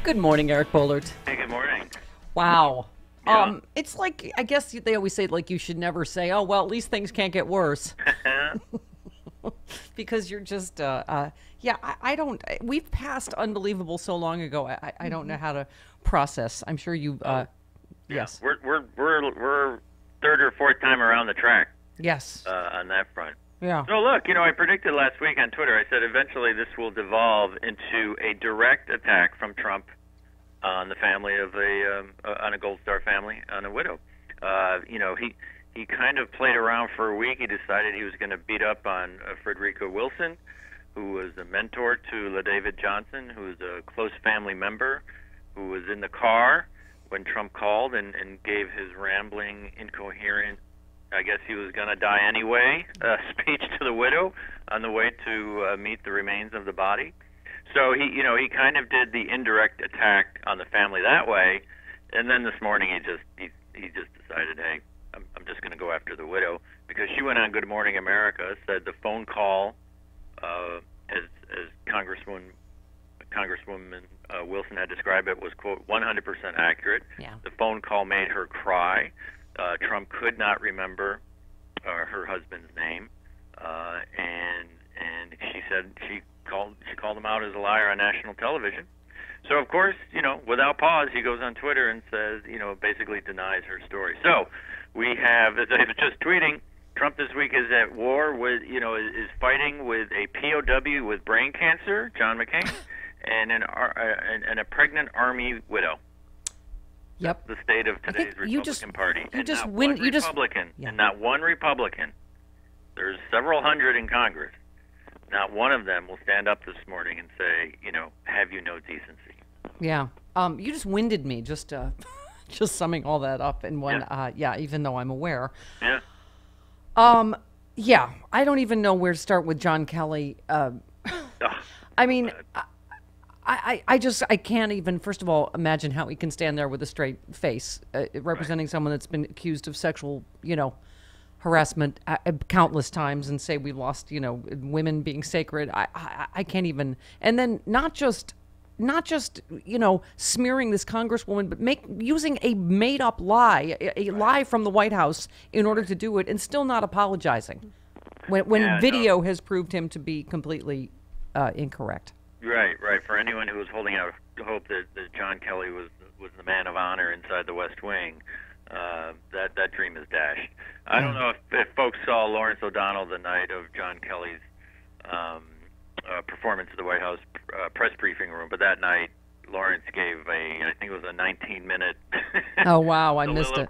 Good morning, Eric Boehlert. Hey, good morning. Wow. Yeah. It's like, I guess they always say, like, you should never say, oh, well, at least things can't get worse. Because you're just, I don't, we've passed unbelievable so long ago. I don't know how to process. I'm sure you, yes. We're third or fourth time around the track Yes. on that front. Yeah. So look, I predicted last week on Twitter, I said eventually this will devolve into a direct attack from Trump on the family of on a Gold Star family, on a widow. He kind of played around for a week. He decided he was going to beat up on Frederica Wilson, who was a mentor to LaDavid Johnson, who was a close family member, who was in the car when Trump called and gave his rambling, incoherent, I guess he was going to die anyway, speech to the widow on the way to meet the remains of the body. So he kind of did the indirect attack on the family that way, and then this morning he just decided, hey, I'm just going to go after the widow, because she went on Good Morning America, said the phone call, as Congresswoman Wilson had described it, was, quote, 100% accurate. Yeah. The phone call made her cry. Trump could not remember her husband's name, and she said she called him out as a liar on national television. So of course, without pause, he goes on Twitter and says, basically denies her story. So we have, as I was just tweeting, Trump this week is at war with, is fighting with a POW with brain cancer, John McCain, and a pregnant Army widow. Yep. That's the state of today's Republican Party. And not one Republican. There's several hundred in Congress. Not one of them will stand up this morning and say, have you no decency? Yeah. You just winded me just summing all that up in one. Even though I'm aware. Yeah. Yeah. I don't even know where to start with John Kelly. I mean, I can't even, first of all, imagine how he can stand there with a straight face, representing someone that's been accused of sexual, harassment countless times, and say we lost, women being sacred. I can't even. And then not just smearing this congresswoman, but using a made up lie, a lie from the White House in order to do it, and still not apologizing when video has proved him to be completely incorrect. Right. For anyone who was holding out hope that John Kelly was the man of honor inside the West Wing, that dream is dashed. I don't know if folks saw Lawrence O'Donnell the night of John Kelly's performance at the White House press briefing room, but that night Lawrence gave I think it was a 19-minute oh wow, I missed it.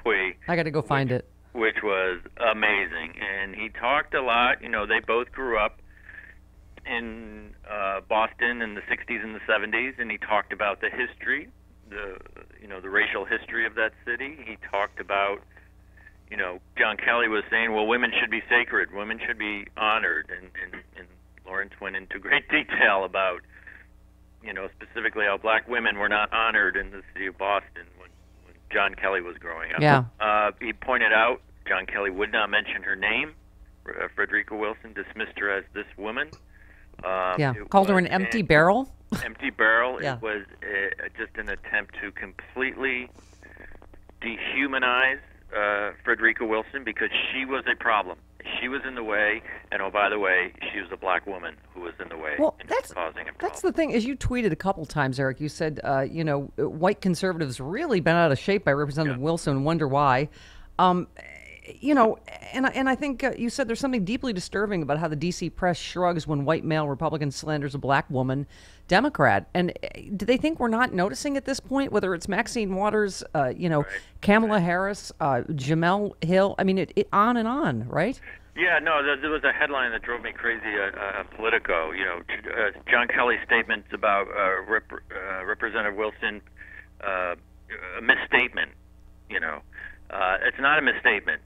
I got to go find it. Which was amazing, and he talked a lot. They both grew up in Boston in the 60s and the 70s, and he talked about the history, the racial history of that city. He talked about, John Kelly was saying, well, women should be sacred, women should be honored, and Lawrence went into great detail about, specifically how black women were not honored in the city of Boston when John Kelly was growing up. Yeah. He pointed out John Kelly would not mention her name. Frederica Wilson dismissed her as this woman. Called her an empty barrel. Empty barrel. Yeah. It was just an attempt to completely dehumanize Frederica Wilson, because she was a problem. She was in the way, and oh, by the way, she was a black woman who was in the way. Well, and that's causing a problem. That's the thing. As you tweeted a couple times, Eric, you said, white conservatives really been out of shape by Representative Wilson. Wonder why. And I think you said there's something deeply disturbing about how the D.C. press shrugs when white male Republican slanders a black woman Democrat. And do they think we're not noticing at this point, whether it's Maxine Waters, Kamala Harris, Jamel Hill? I mean, it on and on, right? Yeah, no, there was a headline that drove me crazy on Politico. John Kelly's statements about Representative Wilson, a misstatement, it's not a misstatement,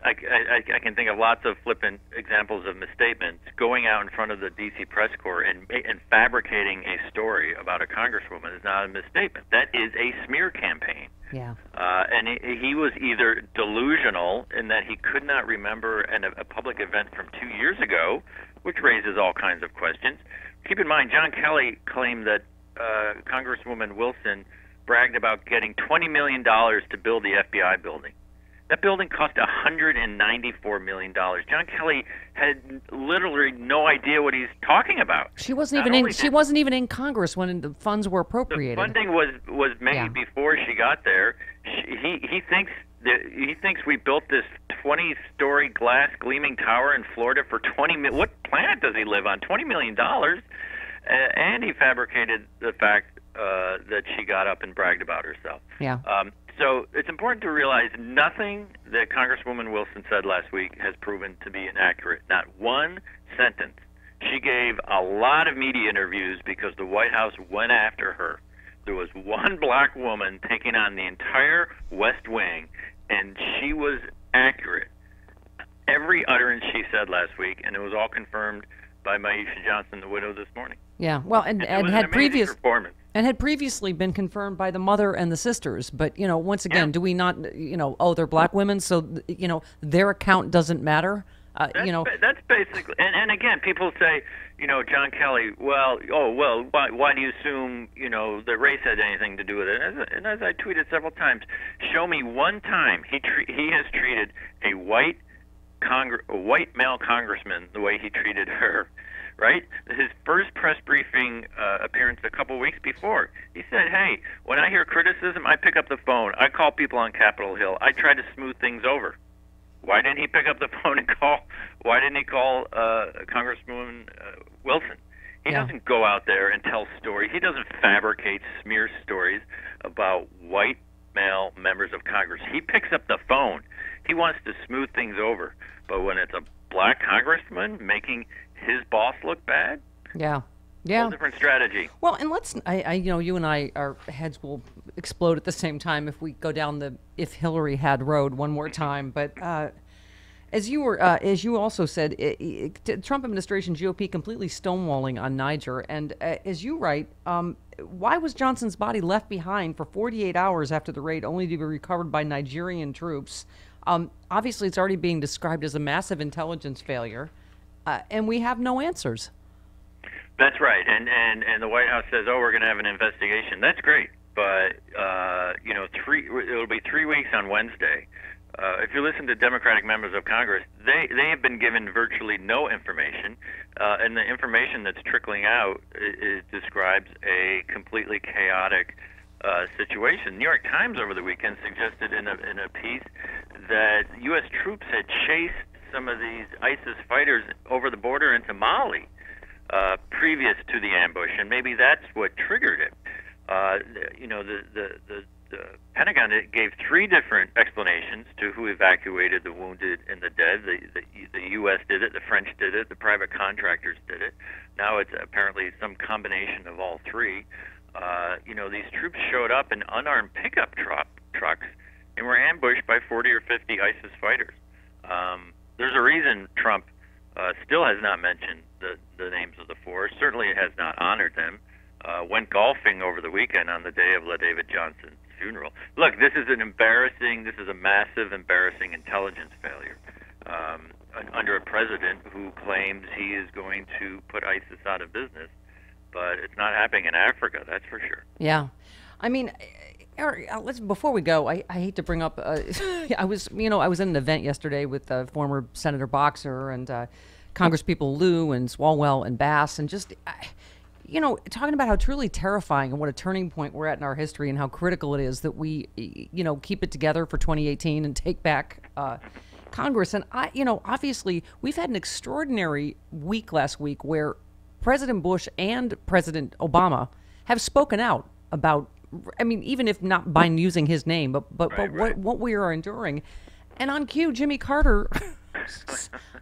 I can think of lots of flippant examples of misstatements. Going out in front of the D.C. press corps and fabricating a story about a congresswoman is not a misstatement. That is a smear campaign. Yeah. And he was either delusional in that he could not remember a public event from 2 years ago which raises all kinds of questions. Keep in mind, John Kelly claimed that Congresswoman Wilson bragged about getting $20 million to build the FBI building. That building cost $194 million. John Kelly had literally no idea what he's talking about. She wasn't even in. She wasn't even in Congress when the funds were appropriated. The funding was made before she got there. He thinks we built this 20-story glass gleaming tower in Florida for $20 million. What planet does he live on? $20 million. And he fabricated the fact that she got up and bragged about herself. Yeah. So it's important to realize nothing that Congresswoman Wilson said last week has proven to be inaccurate. Not one sentence. She gave a lot of media interviews because the White House went after her. There was one black woman taking on the entire West Wing, and she was accurate. Every utterance she said last week, and it was all confirmed by Maisha Johnson, the widow, this morning. Yeah, well, and had previously been confirmed by the mother and the sisters. But once again, do we not? They're black women, so their account doesn't matter. That's basically, and again, people say, John Kelly. Well, why do you assume that race had anything to do with it? And as I tweeted several times, show me one time he has treated a white male congressman the way he treated her. Right? His first press briefing appearance a couple weeks before, he said, hey, when I hear criticism, I pick up the phone. I call people on Capitol Hill. I try to smooth things over. Why didn't he pick up the phone and call? Why didn't he call Congresswoman Wilson? He doesn't go out there and tell stories. He doesn't fabricate smear stories about white male members of Congress. He picks up the phone. He wants to smooth things over. But when it's a black congressman making his boss look bad? Yeah. Whole different strategy. Well, and you and I, our heads will explode at the same time if we go down the "if Hillary had" road one more time. But as you also said, Trump administration GOP completely stonewalling on Niger, and as you write, why was Johnson's body left behind for 48 hours after the raid, only to be recovered by Nigerian troops? Obviously, it's already being described as a massive intelligence failure. And we have no answers. That's right, and the White House says, "Oh, we're going to have an investigation." That's great, but it'll be 3 weeks on Wednesday. If you listen to Democratic members of Congress, they have been given virtually no information, and the information that's trickling out describes a completely chaotic situation. The New York Times over the weekend suggested in a piece that U.S. troops had chased some of these ISIS fighters over the border into Mali previous to the ambush, and maybe that's what triggered it. The Pentagon gave 3 different explanations to who evacuated the wounded and the dead. The U.S. did it, the French did it, the private contractors did it. Now it's apparently some combination of all 3. These troops showed up in unarmed pickup trucks and were ambushed by 40 or 50 ISIS fighters. There's a reason Trump still has not mentioned the names of the 4. Certainly has not honored them. Went golfing over the weekend on the day of LaDavid Johnson's funeral. Look, this is a massive, embarrassing intelligence failure under a president who claims he is going to put ISIS out of business. But it's not happening in Africa, that's for sure. Yeah. I mean, Eric, before we go, I hate to bring up, I was in an event yesterday with former Senator Boxer and Congresspeople Lieu and Swalwell and Bass, and just, talking about how truly terrifying and what a turning point we're at in our history and how critical it is that we, keep it together for 2018 and take back Congress. And, obviously, we've had an extraordinary week last week where President Bush and President Obama have spoken out about, even if not by using his name, but what we are enduring. And on cue, Jimmy Carter,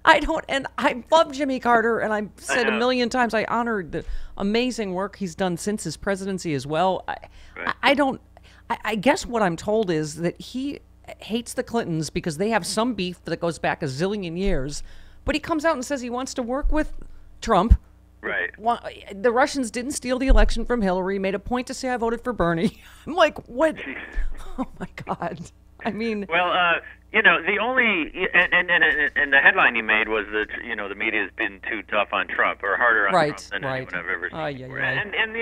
I love Jimmy Carter, and I've said a million times I honor the amazing work he's done since his presidency as well. I guess what I'm told is that he hates the Clintons because they have some beef that goes back a zillion years, but he comes out and says he wants to work with Trump. Right. The Russians didn't steal the election from Hillary, made a point to say I voted for Bernie. I'm like, what? Oh, my God. I mean, Well, the only and the headline you made was that the media has been too tough on Trump or harder on Trump than anyone I've ever seen before. And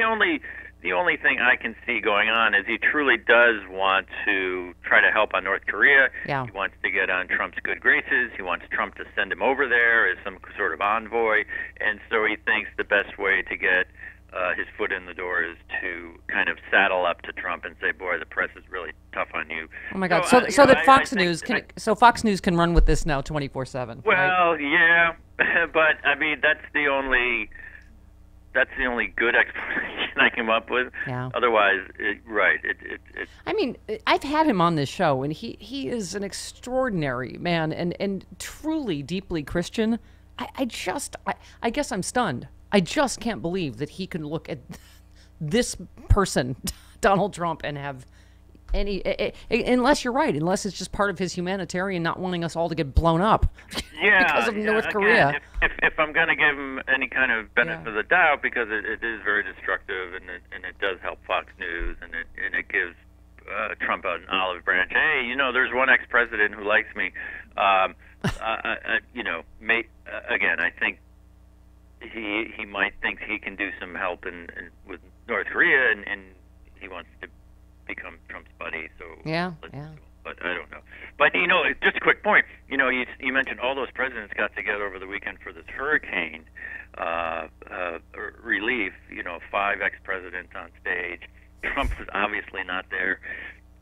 the only thing I can see going on is he truly does want to try to help on North Korea. Yeah. He wants to get on Trump's good graces. He wants Trump to send him over there as some sort of envoy, and so he thinks the best way to get his foot in the door is to kind of saddle up to Trump and say, "Boy, the press is really tough on you." Oh my God! So that Fox News can run with this now 24/7. Well, right? Yeah, but I mean that's the only good explanation I came up with. Yeah. Otherwise, I mean, I've had him on this show, and he is an extraordinary man and truly deeply Christian. I guess I'm stunned. I just can't believe that he can look at this person, Donald Trump, and have any, unless you're right, unless it's just part of his humanitarian not wanting us all to get blown up because of North Korea. If I'm going to give him any kind of benefit of the doubt, because it is very destructive, and it does help Fox News, and it gives Trump an olive branch. Hey, there's one ex-president who likes me. Again, I think he might think he can do some help with North Korea, and he wants to become Trump's buddy. So but I don't know. But just a quick point. You mentioned all those presidents got together over the weekend for this hurricane relief. 5 ex-presidents on stage. Trump was obviously not there,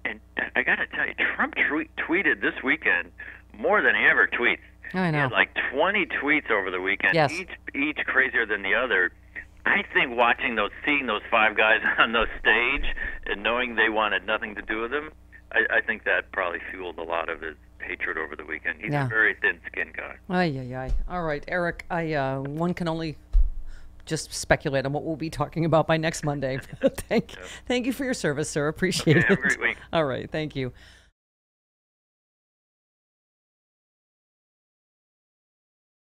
and I got to tell you, Trump tweeted this weekend more than he ever tweets. I know. He had like 20 tweets over the weekend, yes. each crazier than the other. I think seeing those 5 guys on the stage and knowing they wanted nothing to do with him, I think that probably fueled a lot of his hatred over the weekend. He's a very thin-skinned guy. Ay. All right, Eric, one can only just speculate on what we'll be talking about by next Monday. Thank you for your service, sir. Appreciate it. Have a great week. All right, thank you.